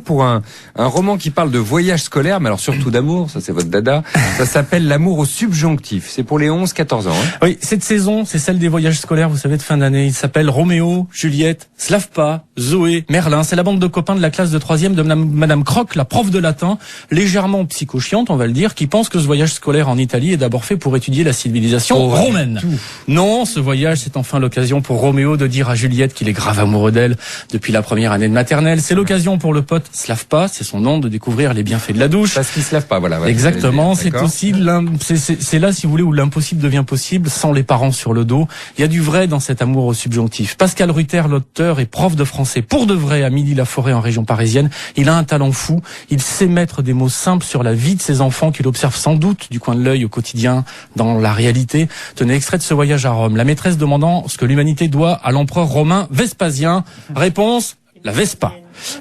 pour un roman qui parle de voyage scolaire, mais alors surtout d'amour, ça c'est votre dada. Ça s'appelle L'amour au subjonctif. C'est pour les 11-14 ans. Hein. Oui, cette saison, c'est celle des voyages scolaires, vous savez, de fin d'année. Il s'appelle Roméo, Juliette, Slavpa, Zoé, Merlin. C'est la bande de copains de la classe de 3e de Madame Croc, la prof de latin, légèrement psychochiante, on va le dire, qui pense que ce voyage scolaire en Italie est d'abord fait pour étudier la civilisation romaine. Non, ce voyage, c'est enfin l'occasion pour Roméo de dire à Juliette qu'il est grave amoureux d'elle depuis la première année de maternelle. C'est l'occasion pour le pote Slavpa, c'est son nom, de découvrir les bienfaits de la douche. Parce qu'il se lave pas, voilà. Ouais, exactement, c'est aussi c'est là, si vous voulez, où l'impossible devient possible sans les parents sur le dos. Il y a du vrai dans cet amour au subjonctif. Pascal Ruther, l'auteur, est prof de français pour de vrai à Milly-la-Forêt en région parisienne. Il a un talent fou. Il sait mettre des mots simples sur la vie de ses enfants qu'il observe sans doute du coin de l'œil au quotidien dans la réalité. Tenez, extrait de ce voyage à Rome. La maîtresse demandant ce que l'humanité doit à l'empereur romain Vespasien. Réponse: la Vespa.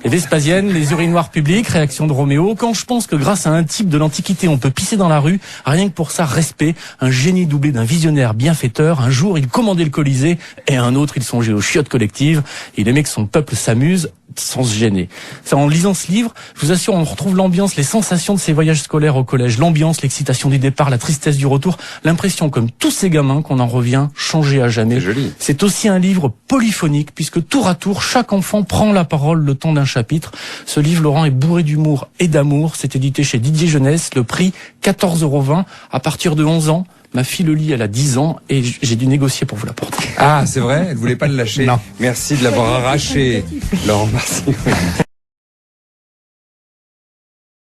Et Vespasienne, les urinoirs publics, réaction de Roméo. Quand je pense que grâce à un type de l'Antiquité, on peut pisser dans la rue, rien que pour ça, respect, un génie doublé d'un visionnaire bienfaiteur. Un jour, il commandait le Colisée, et un autre, il songeait aux chiottes collectives. Il aimait que son peuple s'amuse sans se gêner. En lisant ce livre, je vous assure, on retrouve l'ambiance, les sensations de ces voyages scolaires au collège, l'ambiance, l'excitation du départ, la tristesse du retour, l'impression, comme tous ces gamins, qu'on en revient changé à jamais. C'est joli. C'est aussi un livre polyphonique, puisque tour à tour, chaque enfant prend la parole le temps d'un chapitre. Ce livre, Laurent, est bourré d'humour et d'amour. C'est édité chez Didier Jeunesse. Le prix, 14,20 € à partir de 11 ans. Ma fille le lit, elle a 10 ans et j'ai dû négocier pour vous l'apporter. Ah, c'est vrai? Elle voulait pas le lâcher. Non. Merci de l'avoir arraché, Laurent Marcy.